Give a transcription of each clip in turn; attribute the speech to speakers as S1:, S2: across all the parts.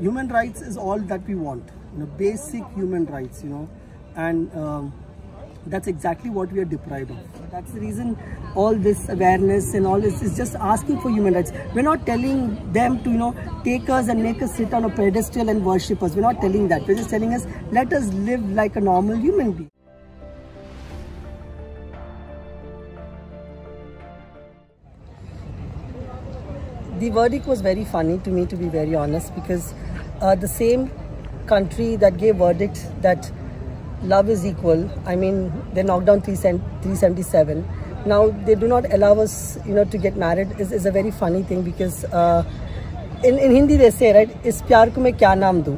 S1: human rights is all that we want, basic human rights, and that's exactly what we are deprived of. That's the reason all this awareness and all this is just asking for human rights. We're not telling them to, take us and make us sit on a pedestal and worship us. We're not telling that. We're just telling us, let us live like a normal human being. The verdict was very funny to me, to be very honest, because the same country that gave verdict that love is equal, I mean, they knocked down 377. Now they do not allow us, to get married is a very funny thing, because in Hindi they say, right, is pyar ko main kya naam do?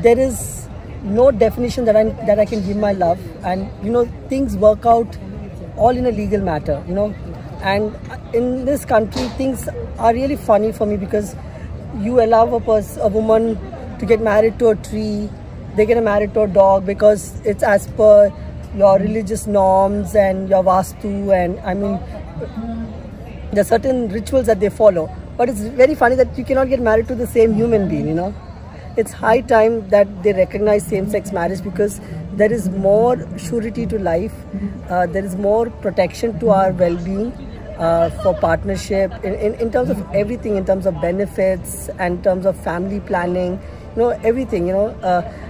S1: There is no definition that I can give my love, and things work out all in a legal matter, and in this country things are really funny for me, because you allow a woman to get married to a tree, they get married to a dog because it's as per your religious norms and your vastu, and I mean there are certain rituals that they follow, but it's very funny that you cannot get married to the same human being. It's high time that they recognize same-sex marriage, because there is more surety to life, there is more protection to our well-being, for partnership in terms of everything, in terms of benefits and in terms of family planning, everything,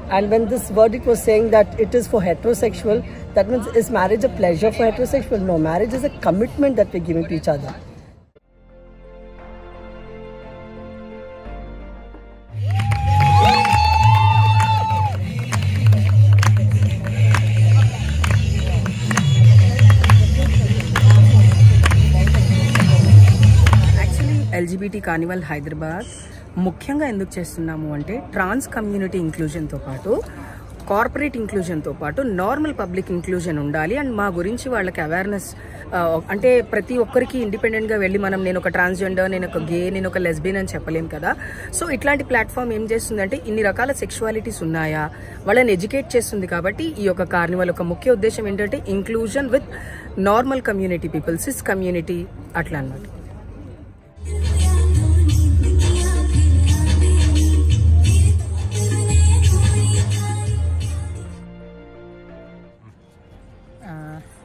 S1: and when this verdict was saying that it is for heterosexual, that means, is marriage a pleasure for heterosexual? No, marriage is a commitment that we're giving to each other.
S2: LGBT Carnival Hyderabad ముఖ్యంగా ఎందుకు చేస్తున్నాము అంటే trans community ఇంక్లూజన్తో పాటు corporate ఇంక్లూజన్తో పాటు normal public inclusion ఉండాలి. And మా గురించి వాళ్ళకి అవేర్నెస్, అంటే ప్రతి ఒక్కరికి ఇండిపెండెంట్గా వెళ్ళి నేను ఒక ట్రాన్స్జెండర్, నేను ఒక గే, నేను ఒక లెస్బియన్ అని చెప్పలేం కదా. సో ఇట్లాంటి ప్లాట్ఫామ్ ఏం చేస్తుందంటే ఇన్ని రకాల సెక్షువాలిటీస్ ఉన్నాయా వాళ్ళని ఎడ్యుకేట్ చేస్తుంది. కాబట్టి ఈ యొక్క కార్నివల్ ఒక ముఖ్య ఉద్దేశం ఏంటంటే inclusion with normal community people, cis community అట్లా అన్నమాట.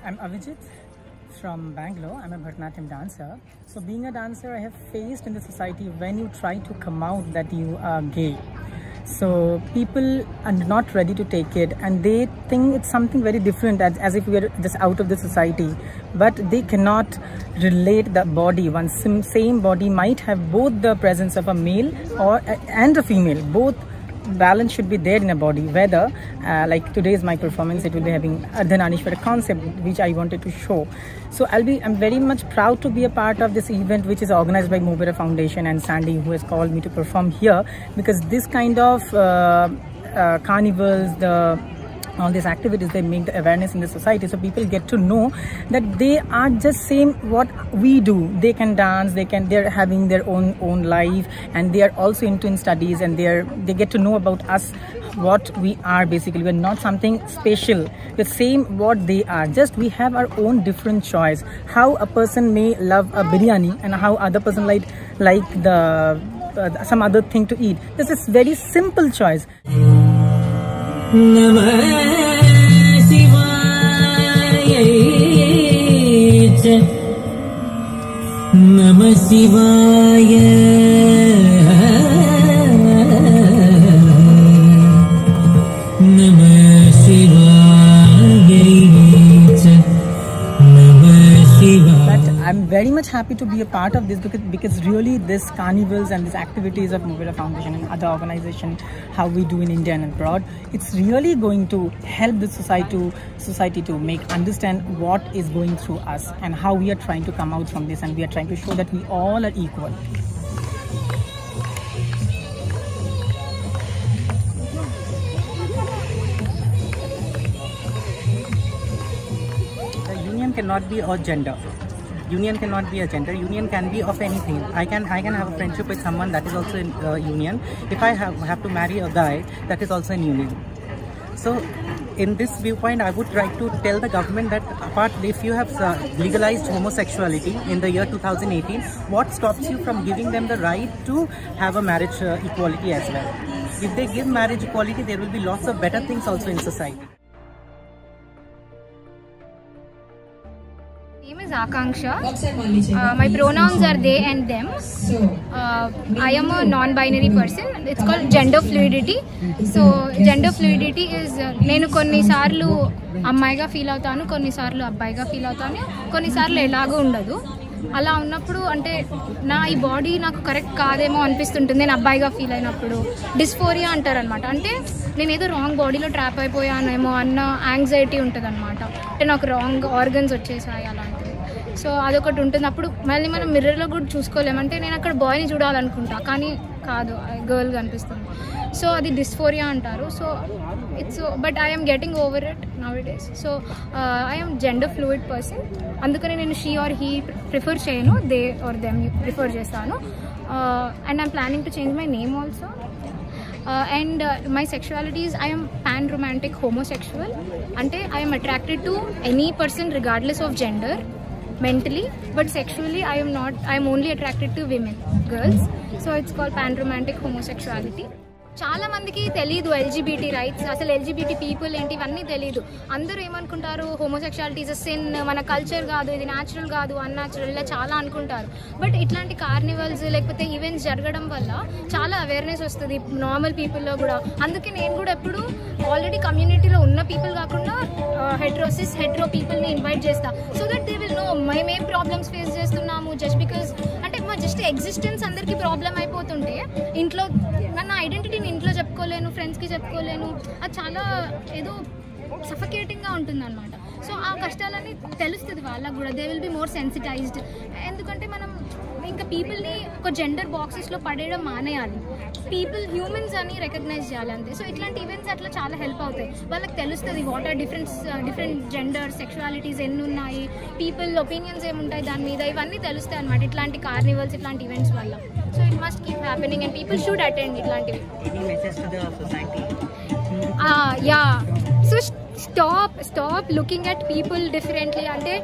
S3: I'm Avijit from Bangalore. I'm a Bharatanatyam dancer. So being a dancer, I have faced in the society when you try to come out that you are gay. So people are not ready to take it, and they think it's something very different, as if we are just out of the society. But they cannot relate the body. One same body might have both the presence of a male and a female. Both balance should be there in a body, whether like today's my performance, it will be having Ardhanarishwara concept which I wanted to show. So I'm very much proud to be a part of this event, which is organized by Mubera Foundation and Sandy, who has called me to perform here, because this kind of carnivals, all these activities, they make the awareness in the society, so people get to know that they are just same what we do. They can dance, they're having their own life, and they are also into studies, and they get to know about us, what we are. Basically, we're not something special, the same what they are, just we have our own different choice. How a person may love a biryani and how other person like the some other thing to eat. This is very simple choice. Namah Shivaya, Namah Shivaya, Namah Shivaya, Namah Shivaya. But I'm very much happy to be a part of this, because really this carnivals and these activities of Mubera Foundation and other organizations, how we do in India and abroad, it's really going to help the society to make understand what is going through us and how we are trying to come out from this, and we are trying to show that we all are equal. The union cannot be a gender. Union cannot be a gender. Union can be of anything. I can have a friendship with someone, that is also a union. If I have to marry a guy, that is also a union.
S4: So in this viewpoint, I would try to tell the government that apart if you have legalized homosexuality in the year 2018, what stops you from giving them the right to have a marriage equality as well? If they give marriage equality, there will be lots of better things also in society.
S5: My name is Akanksha. My pronouns are they and them. I am a non-binary person. It's called gender fluidity. So gender fluidity is నేను కొన్నిసార్లు అమ్మాయిగా feel అవుతాను, కొన్నిసార్లు అబ్బాయిగా feel అవుతాను, కొన్నిసార్లు ఎలాగో ఉండదు. అలా ఉన్నప్పుడు అంటే నా ఈ బాడీ నాకు కరెక్ట్ కాదేమో అనిపిస్తుంటుంది నేను అబ్బాయిగా ఫీల్ అయినప్పుడు. డిస్ఫోరియా అంటారనమాట. అంటే నేను ఏదో రాంగ్ బాడీలో ట్రాప్ అయిపోయానేమో అన్న యాంగ్జైటీ ఉంటుంది అనమాట. అంటే నాకు రాంగ్ ఆర్గన్స్ వచ్చేసాయి అలాంటివి. సో అదొకటి ఉంటుంది. అప్పుడు మళ్ళీ మనం మిర్రర్లో కూడా చూసుకోలేమంటే నేను అక్కడ బాయ్ని చూడాలనుకుంటా కానీ కాదు, గర్ల్గా అనిపిస్తుంది. సో అది డిస్ఫోరియా అంటారు. So it's but I'm getting over it now it is. So I'm gender fluid person. అందుకని నేను షీ ఆర్ హీ ప్రిఫర్ చేయను, దే ఆర్ దెమ్ ప్రిఫర్ చేస్తాను. And I'm planning to change my name also. And my sexuality is I am pan-romantic homosexual. Ante I am attracted to any person regardless of gender mentally, but sexually I am not. I am only attracted to women, girls. So it's called pan-romantic homosexuality. చాలా మందికి తెలీదు LGBT rights, అసలు LGBT people ఏంటి ఇవన్నీ తెలీదు. అందరూ ఏమనుకుంటారు, homosexuality is a sin, మన కల్చర్ కాదు, ఇది న్యాచురల్ కాదు, అన్యాచురల్, ఇలా చాలా అనుకుంటారు. బట్ ఇట్లాంటి కార్నివల్స్ లేకపోతే ఈవెంట్స్ జరగడం వల్ల చాలా అవేర్నెస్ వస్తుంది నార్మల్ పీపుల్లో కూడా. అందుకే నేను కూడా ఎప్పుడు ఆల్రెడీ కమ్యూనిటీలో ఉన్న పీపుల్ కాకుండా హెట్రో పీపుల్ని ఇన్వైట్ చేస్తా. So that they will know మేము ఏం ప్రాబ్లమ్స్ ఫేస్ చేస్తున్నాము. జస్ట్ బికాస్ అంటే మా జస్ట్ ఎగ్జిస్టెన్స్ అందరికీ ప్రాబ్లం అయిపోతుంటే ఇంట్లో నా ఐడెంటిటీని ఇంట్లో చెప్పుకోలేను, ఫ్రెండ్స్కి చెప్పుకోలేను, అది చాలా ఏదో సఫకేటింగ్గా ఉంటుంది అనమాట. సో ఆ కష్టాలన్నీ తెలుస్తుంది వాళ్ళకు కూడా. They will be more sensitised. ఎందుకంటే మనం ఇంకా పీపుల్ని ఒక జెండర్ బాక్సెస్లో పడేయడం మానేయాలి, హ్యూమన్స్ అని రికగ్నైజ్ చేయాలి అంతే. సో ఇట్లాంటి ఈవెంట్స్ అట్లా చాలా హెల్ప్ అవుతాయి. వాళ్ళకి తెలుస్తుంది what are different gender sexualities ఎన్ని ఉన్నాయి, పీపుల్ ఒపీనియన్స్ ఏముంటాయి దాని మీద, ఇవన్నీ తెలుస్తాయి అనమాట ఇట్లాంటి కార్నివల్స్, ఇట్లాంటి ఈవెంట్స్ వల్ల. So it must keep happening and people should attend ఇట్లాంటివి. Yeah, so stop looking at people differently. Ante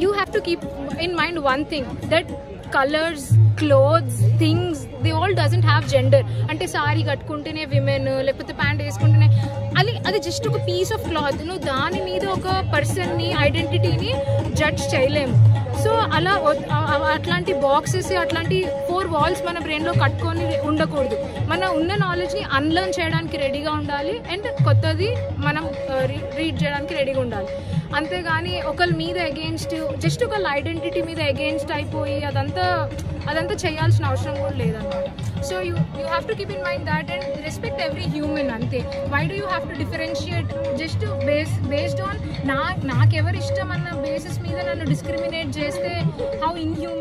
S5: you have to keep in mind one thing, that colors, clothes, things, they all doesn't have gender. Ante saree kattukuntene women, lekapothe pant vesukuntene అది just ఒక piece of cloth. నువ్వు దాని మీద ఒక పర్సన్ని ఐడెంటిటీని judge చేయలేము. So అలా అట్లాంటి బాక్సెస్, అట్లాంటి 4 walls మన బ్రెయిన్లో కట్టుకొని ఉండకూడదు. మన ఉన్న నాలెడ్జ్ని అన్లర్న్ చేయడానికి రెడీగా ఉండాలి అండ్ కొత్తది మనం రీడ్ చేయడానికి రెడీగా ఉండాలి. అంతేగాని ఒకళ్ళ మీద అగెయిన్స్ట్, జస్ట్ ఒకళ్ళ ఐడెంటిటీ మీద అగెయిన్స్ట్ అయిపోయి అదంతా చేయాల్సిన అవసరం కూడా లేదన్నమాట. So you have to keep in mind that and respect every human అంతే. Why do you have to differentiate just based on నాకెవరు ఇష్టం అన్న బేసిస్ మీద నన్ను డిస్క్రిమినేట్ చేస్తే హౌ ఇన్హ్యూమన్